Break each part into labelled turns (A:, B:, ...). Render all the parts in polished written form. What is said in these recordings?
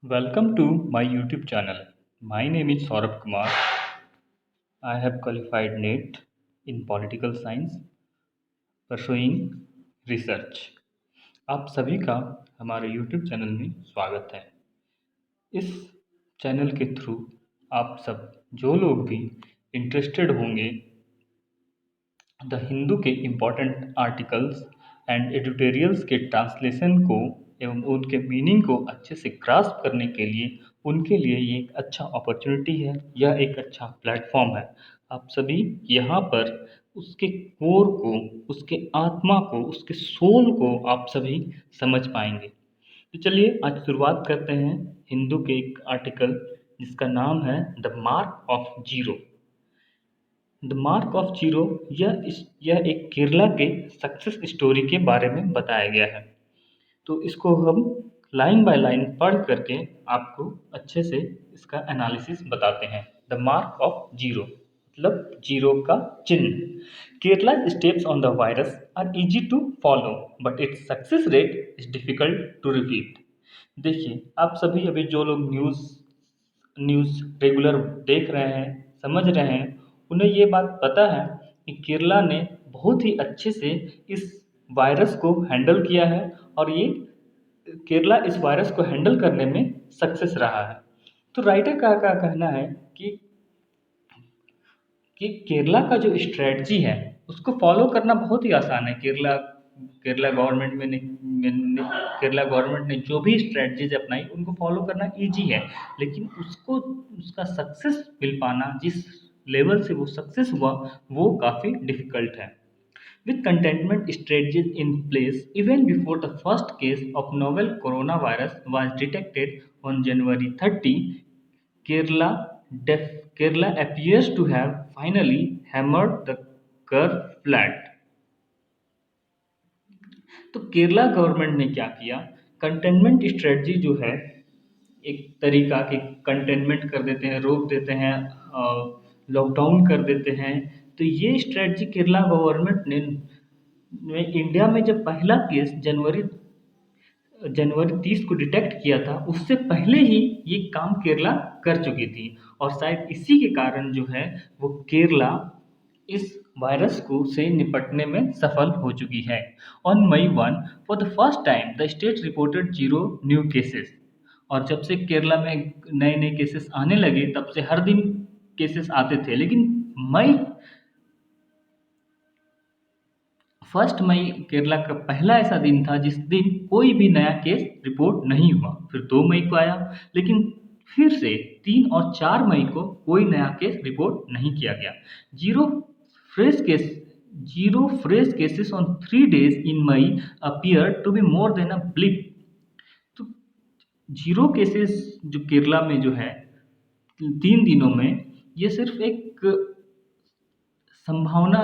A: Welcome to my YouTube channel. My name is Saurabh Kumar. I have qualified NET in Political Science, pursuing research. आप सभी का हमारे YouTube channel में स्वागत है। इस चैनल के थ्रू आप सब जो लोग भी इंटरेस्टेड होंगे द हिंदू के इम्पोर्टेंट आर्टिकल्स एंड एडिटोरियल्स के ट्रांसलेशन को एवं उनके मीनिंग को अच्छे से ग्रास्प करने के लिए उनके लिए ये एक अच्छा अपॉर्चुनिटी है, यह एक अच्छा प्लेटफॉर्म है। आप सभी यहाँ पर उसके कोर को, उसके आत्मा को, उसके सोल को आप सभी समझ पाएंगे। तो चलिए आज शुरुआत करते हैं हिंदू के एक आर्टिकल जिसका नाम है the mark of zero. The mark of zero यह एक केरला के सक्सेस स्टोरी के बारे में बताया गया है। तो इसको हम लाइन बाय लाइन पढ़ करके आपको अच्छे से इसका एनालिसिस बताते हैं। द मार्क ऑफ जीरो मतलब जीरो का चिन्ह। Kerala steps on the virus are easy to follow but its success rate is difficult to repeat. देखिए आप सभी अभी जो लोग न्यूज़ रेगुलर देख रहे हैं, समझ रहे हैं, उन्हें ये बात पता है कि केरला ने बहुत ही अच्छे से इस वायरस को हैंडल किया है और ये केरला इस वायरस को हैंडल करने में सक्सेस रहा है। तो राइटर का क्या कहना है कि केरला का जो स्ट्रेटजी है उसको फॉलो करना बहुत ही आसान है। केरला गवर्नमेंट केरला गवर्नमेंट ने जो भी स्ट्रेटजीज अपनाई उनको फॉलो करना इजी है, लेकिन उसको उसका सक्सेस मिल पाना, जिस लेवल से वो सक्सेस हुआ, वो काफ़ी डिफिकल्ट है। With containment strategies in place even before the first case of novel coronavirus was detected on January 30, Kerala, Kerala appears to have finally hammered the curve flat. तो Kerala government ने क्या किया, कंटेनमेंट स्ट्रेटजी जो है एक तरीका कि कंटेनमेंट कर देते हैं, रोक देते हैं, लॉकडाउन कर देते हैं। तो ये स्ट्रेटजी केरला गवर्नमेंट ने इंडिया में जब पहला केस जनवरी जनवरी 30 को डिटेक्ट किया था, उससे पहले ही ये काम केरला कर चुकी थी और शायद इसी के कारण जो है वो केरला इस वायरस को से निपटने में सफल हो चुकी है। On May 1 for the first time the state reported 0 new cases. और जब से केरला में नए नए केसेस आने लगे तब से हर दिन केसेस आते थे, लेकिन मई 1 मई केरला का पहला ऐसा दिन था जिस दिन कोई भी नया केस रिपोर्ट नहीं हुआ। फिर 2 मई को आया, लेकिन फिर से 3 और 4 मई को कोई नया केस रिपोर्ट नहीं किया गया। Zero fresh case zero fresh cases on 3 days in May appear to be more than a blip. तो जीरो केसेस जो केरला में जो है 3 दिनों में, ये सिर्फ एक संभावना,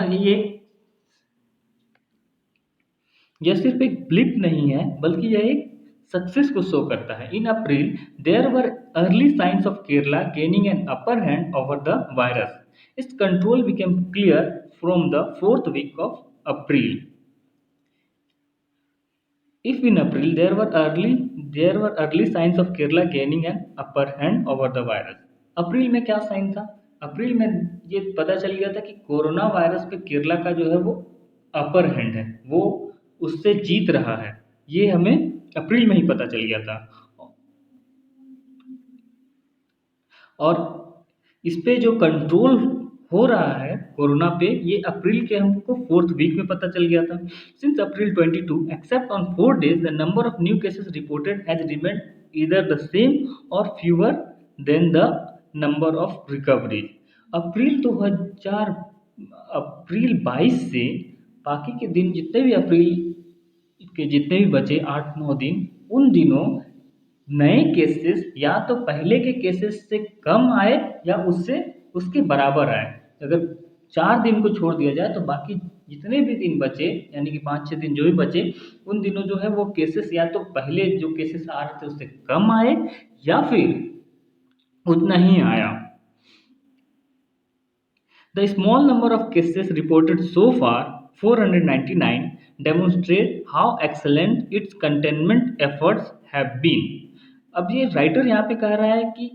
A: यह सिर्फ एक ब्लिप नहीं है बल्कि यह एक सक्सेस को शो करता है। In April there were early signs of Kerala gaining an upper hand over the virus. It's control became clear from the 4th week of April. If in April there were early signs of Kerala gaining an upper hand over the virus. अप्रैल में क्या sign था? अप्रैल में ये पता चल गया था कि कोरोना वायरस पे केरला का जो है वो अपर हैंड है, वो उससे जीत रहा है। ये हमें अप्रैल में ही पता चल गया था। और इस पे जो कंट्रोल हो रहा है कोरोना पे, ये अप्रैल के हमको 4th week में पता चल गया था। Since April 22 except on 4 days the number of new cases reported has remained either the same or fewer than the number of recoveries. अप्रैल 22 से बाकी के दिन जितने भी अप्रैल के जितने भी बचे 8-9 दिन, उन दिनों नए केसेस या तो पहले के केसेस से कम आए या उससे उसके बराबर आए। अगर 4 दिन को छोड़ दिया जाए तो बाकी जितने भी दिन बचे, यानी कि 5-6 दिन जो भी बचे, उन दिनों जो है वो केसेस या तो पहले जो केसेस आ रहे थे उससे कम आए या फिर उतना ही आया। The small number of cases reported so far, 499, demonstrate how excellent its containment efforts have been. अब ये राइटर यहाँ पे कह रहा है कि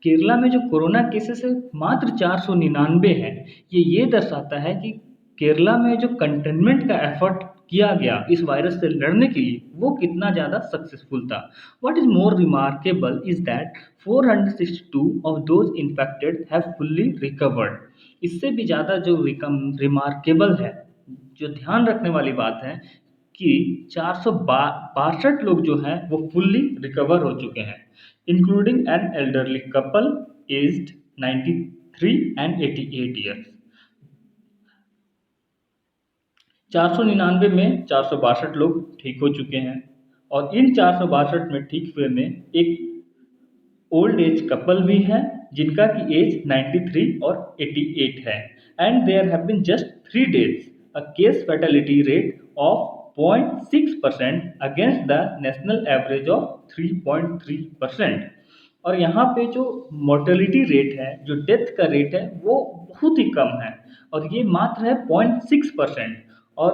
A: केरला में जो कोरोना केसेस है मात्र 499 है। ये दर्शाता है कि केरला में जो कंटेनमेंट का एफर्ट किया गया इस वायरस से लड़ने के लिए वो कितना ज़्यादा सक्सेसफुल था। What is more remarkable is that 462 of those infected have fully recovered. इससे भी ज़्यादा जो रिमार्केबल है, जो ध्यान रखने वाली बात है कि 462 लोग जो हैं वो फुल्ली रिकवर हो चुके हैं, including an elderly couple aged 93 and 88 years. 499 में 462 लोग ठीक हो चुके हैं और इन 462 में ठीक हुए में एक ओल्ड एज कपल भी है जिनका की एज 93 और 88 है। And there have been just 3 days a case fatality rate of 0.6% against the national average of 3.3%। और यहाँ पे जो मोर्टेलिटी रेट है, जो डेथ का रेट है, वो बहुत ही कम है और ये मात्र है 0.6%। और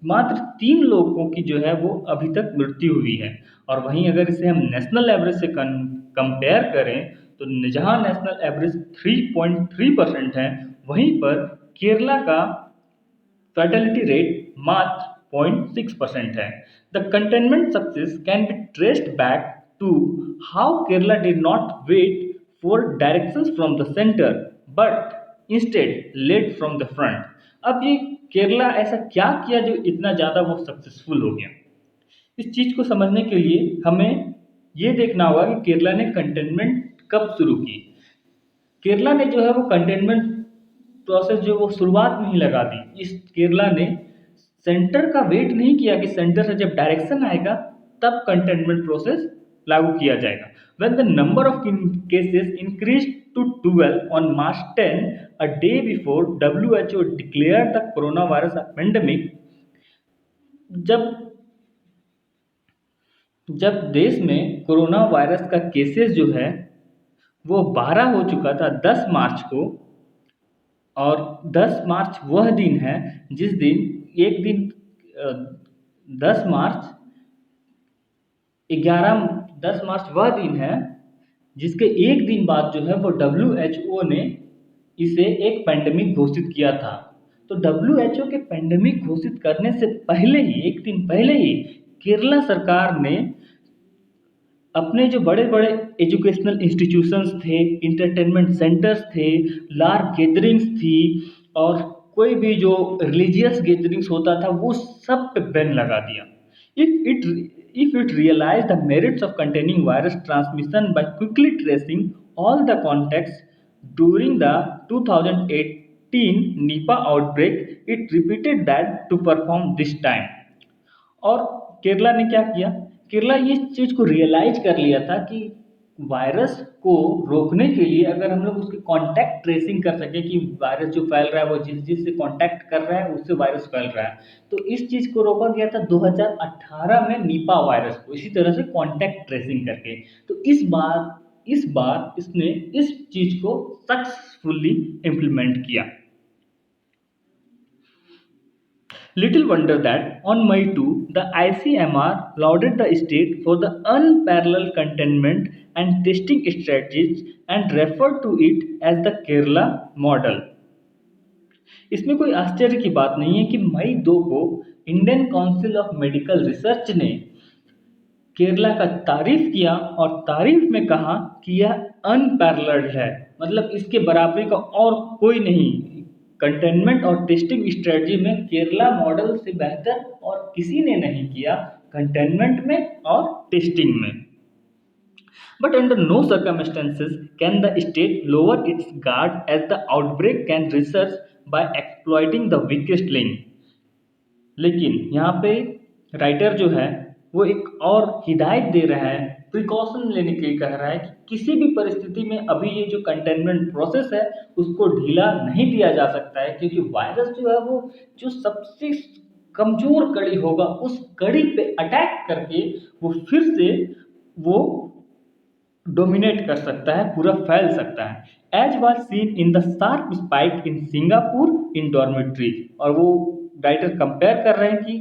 A: मात्र 3 लोगों की जो है वो अभी तक मृत्यु हुई है। और वहीं अगर इसे हम नेशनल एवरेज से कंपेयर करें तो जहां नेशनल एवरेज 3.3% है, वहीं पर केरला का फर्टिलिटी रेट मात्र 0.6% है। The containment success can be traced back to how Kerala did not wait for directions from the centre but instead led from the front. अब ये केरला ऐसा क्या किया जो इतना ज़्यादा वो सक्सेसफुल हो गया? इस चीज़ को समझने के लिए हमें ये देखना होगा कि केरला ने कंटेनमेंट कब शुरू की। केरला ने जो है वो कंटेनमेंट प्रोसेस जो वो शुरुआत में ही लगा दी। इस केरला ने सेंटर का वेट नहीं किया कि सेंटर से जब डायरेक्शन आएगा तब कंटेनमेंट प्रोसेस लागू किया जाएगा। When the number of cases increased to 12 on March 10, a day before WHO declared the coronavirus a pandemic, जब जब देश में कोरोना वायरस का केसेस जो है वो 12 हो चुका था 10 मार्च को। और 10 मार्च वह दिन है जिस दिन एक दिन 10 मार्च 10 मार्च वह दिन है जिसके एक दिन बाद जो है वो WHO ने इसे एक पैंडेमिक घोषित किया था। तो WHO के पैंडेमिक घोषित करने से पहले ही, एक दिन पहले ही, केरला सरकार ने अपने जो बड़े बड़े एजुकेशनल इंस्टीट्यूशंस थे, इंटरटेनमेंट सेंटर्स थे, लार्ज गैदरिंग्स थी और कोई भी जो रिलीजियस गैदरिंग्स होता था वो सब पे बैन लगा दिया। If it realized the merits of containing virus transmission by quickly tracing all the contacts during the 2018 Nipah outbreak, it repeated that to perform this time। और केरला ने क्या किया? केरला ये चीज़ को रियलाइज कर लिया था कि वायरस को रोकने के लिए अगर हम लोग उसकी कॉन्टैक्ट ट्रेसिंग कर सकें कि वायरस जो फैल रहा है वो जिस से कॉन्टैक्ट कर रहा है उससे वायरस फैल रहा है, तो इस चीज़ को रोका गया था 2018 में निपा वायरस को, इसी तरह से कॉन्टैक्ट ट्रेसिंग करके। तो इस बार इसने इस चीज़ को सक्सेसफुली इम्प्लीमेंट किया। Little wonder that on May 2, the ICMR lauded the state for the unparalleled containment and testing strategies and referred to it as the Kerala model। इसमें कोई आश्चर्य की बात नहीं है कि मई 2 को Indian council of medical research ने केरला का तारीफ किया और तारीफ में कहा कि यह अनपैरेलल्ड है, मतलब इसके बराबरी का और कोई नहीं। कंटेनमेंट और टेस्टिंग स्ट्रेटजी में केरला मॉडल से बेहतर और किसी ने नहीं किया, कंटेनमेंट में और टेस्टिंग में। But under no circumstances can the state lower its guard as the outbreak can resurge by exploiting the weakest link। लेकिन यहाँ पे राइटर जो है वो एक और हिदायत दे रहा है, प्रिकॉशन लेने के लिए कह रहा है कि किसी भी परिस्थिति में अभी ये जो कंटेनमेंट प्रोसेस है उसको ढीला नहीं दिया जा सकता है, क्योंकि वायरस जो है वो जो सबसे कमज़ोर कड़ी होगा उस कड़ी पे अटैक करके वो फिर से वो डोमिनेट कर सकता है, पूरा फैल सकता है। As was seen in the sharp spike in Singapore in dormitories. और वो राइटर कंपेयर कर रहे हैं कि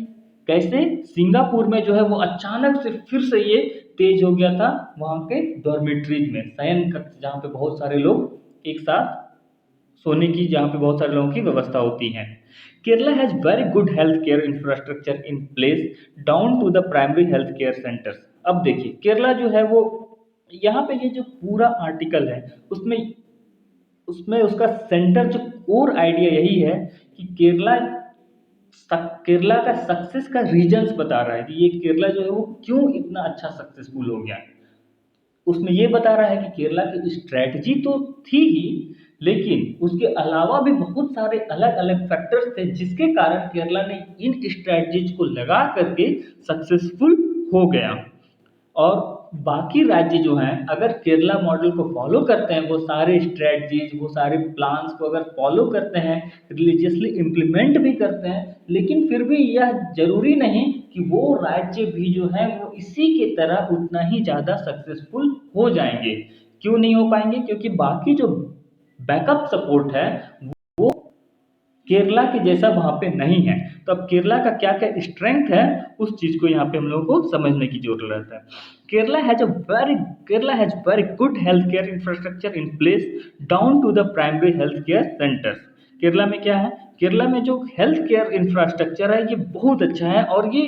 A: कैसे सिंगापुर में जो है वो अचानक से फिर से ये तेज हो गया था वहाँ के डॉर्मेट्रीज में, शयन कक्ष, जहाँ पे बहुत सारे लोग एक साथ सोने की, जहाँ पे बहुत सारे लोगों की व्यवस्था होती है। Kerala has very good health care infrastructure in place down to the primary health care centres. अब देखिए केरला जो है वो, यहाँ पे ये जो पूरा आर्टिकल है उसमें उसमें उसका सेंटर जो कोर आइडिया यही है कि केरला का सक्सेस का रीजंस बता रहा है कि ये केरला जो है वो क्यों इतना अच्छा सक्सेसफुल हो गया। उसमें ये बता रहा है कि केरला की स्ट्रैटेजी तो थी ही, लेकिन उसके अलावा भी बहुत सारे अलग अलग फैक्टर्स थे जिसके कारण केरला ने इन स्ट्रैटेजीज को लगा करके सक्सेसफुल हो गया। और बाकी राज्य जो हैं अगर केरला मॉडल को फॉलो करते हैं, वो सारे स्ट्रेटजीज, वो सारे प्लान्स को अगर फॉलो करते हैं, रिलीजियसली इम्प्लीमेंट भी करते हैं, लेकिन फिर भी यह जरूरी नहीं कि वो राज्य भी जो है वो इसी के तरह उतना ही ज़्यादा सक्सेसफुल हो जाएंगे। क्यों नहीं हो पाएंगे? क्योंकि बाकी जो बैकअप सपोर्ट है वो केरला के जैसा वहाँ पे नहीं है। तो अब केरला का क्या क्या स्ट्रेंथ है उस चीज़ को यहाँ पे हम लोगों को समझने की जरूरत है। Kerala has a very Kerala has very good health care infrastructure in place down to the primary health care centres. Kerala में क्या है, केरला में जो हेल्थ केयर इंफ्रास्ट्रक्चर है ये बहुत अच्छा है और ये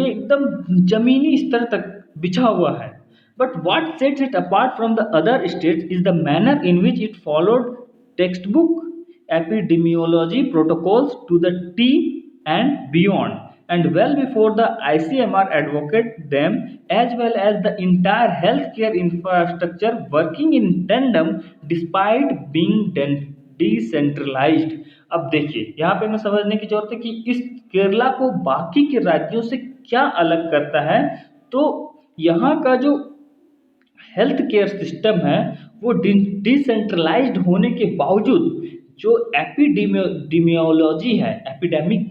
A: एकदम जमीनी स्तर तक बिछा हुआ है। But what sets it apart from the other states is the manner in which it followed textbook epidemiology protocols to the T and beyond, and well before the ICMR advocate them, as well as the entire healthcare infrastructure working in tandem despite being decentralised. अब देखिए यहाँ पे हमें समझने की जरूरत है कि इस केरला को बाकी के राज्यों से क्या अलग करता है। तो यहाँ का जो हेल्थ केयर सिस्टम है वो डिसेंट्रलाइज्ड होने के बावजूद जो एपिडेमियोलॉजी है, एपिडेमिक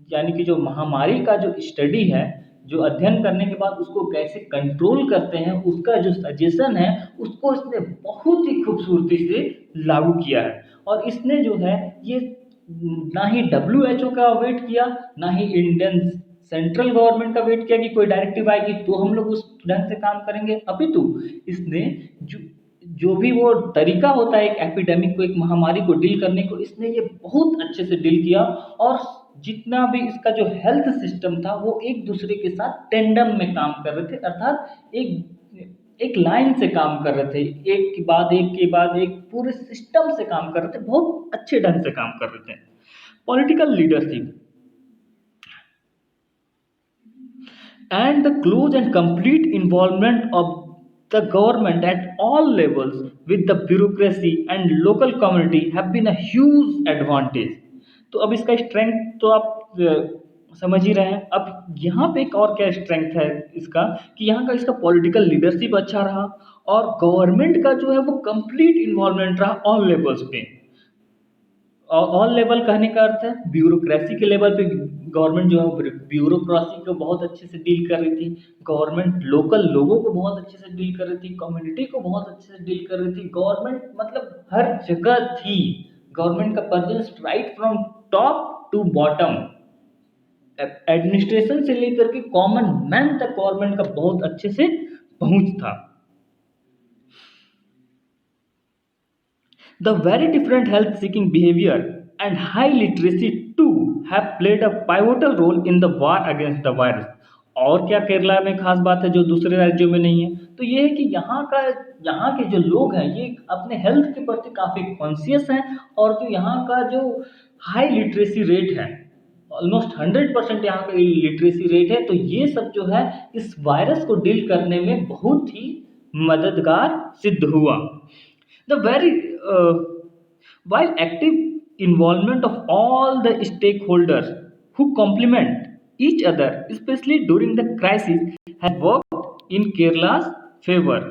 A: यानी कि जो महामारी का जो स्टडी है, जो अध्ययन करने के बाद उसको कैसे कंट्रोल करते हैं, उसका जो सजेशन है उसको इसने बहुत ही खूबसूरती से लागू किया है। और इसने जो है ये ना ही WHO का वेट किया, ना ही इंडियन सेंट्रल गवर्नमेंट का वेट किया कि कोई डायरेक्टिव आएगी तो हम लोग उस ढंग से काम करेंगे, अपितु इसने जो जो भी वो तरीका होता है एक एपिडेमिक को, एक महामारी को डील करने को, इसने ये बहुत अच्छे से डील किया। और जितना भी इसका जो हेल्थ सिस्टम था वो एक दूसरे के साथ टेंडम में काम कर रहे थे, अर्थात एक लाइन से काम कर रहे थे, एक के बाद एक पूरे सिस्टम से काम कर रहे थे, बहुत अच्छे ढंग से काम कर रहे थे। Political leadership and the close and complete involvement of the government at all levels with the bureaucracy and local community have been a huge advantage। तो अब इसका स्ट्रेंथ तो आप समझ ही रहे हैं। अब यहाँ पे एक और क्या स्ट्रेंथ है इसका कि यहाँ का इसका पॉलिटिकल लीडरशिप अच्छा रहा और गवर्नमेंट का जो है वो कंप्लीट इन्वॉल्वमेंट रहा ऑल लेवल्स पे। ऑल लेवल कहने का अर्थ है ब्यूरोक्रेसी के लेवल पे गवर्नमेंट जो है ब्यूरोक्रेसी को बहुत अच्छे से डील कर रही थी, गवर्नमेंट लोकल लोगों को बहुत अच्छे से डील कर रही थी, कम्युनिटी को बहुत अच्छे से डील कर रही थी, गवर्नमेंट मतलब हर जगह थी, गवर्नमेंट का presence right from top to bottom, administration से लेकर के कॉमन मैन तक गवर्नमेंट का बहुत अच्छे से पहुंच था। The very different health seeking behavior and high literacy too have played a pivotal role in the war against the virus। और क्या केरला में खास बात है जो दूसरे राज्यों में नहीं है? तो ये है कि यहाँ के जो लोग हैं ये अपने हेल्थ के प्रति काफ़ी कॉन्शियस हैं और जो यहाँ का जो हाई लिटरेसी रेट है, ऑलमोस्ट 100% यहाँ का लिटरेसी रेट है, तो ये सब जो है इस वायरस को डील करने में बहुत ही मददगार सिद्ध हुआ। The very while active involvement of all the stakeholders who complement each other, especially during the crisis, has worked in Kerala's favor।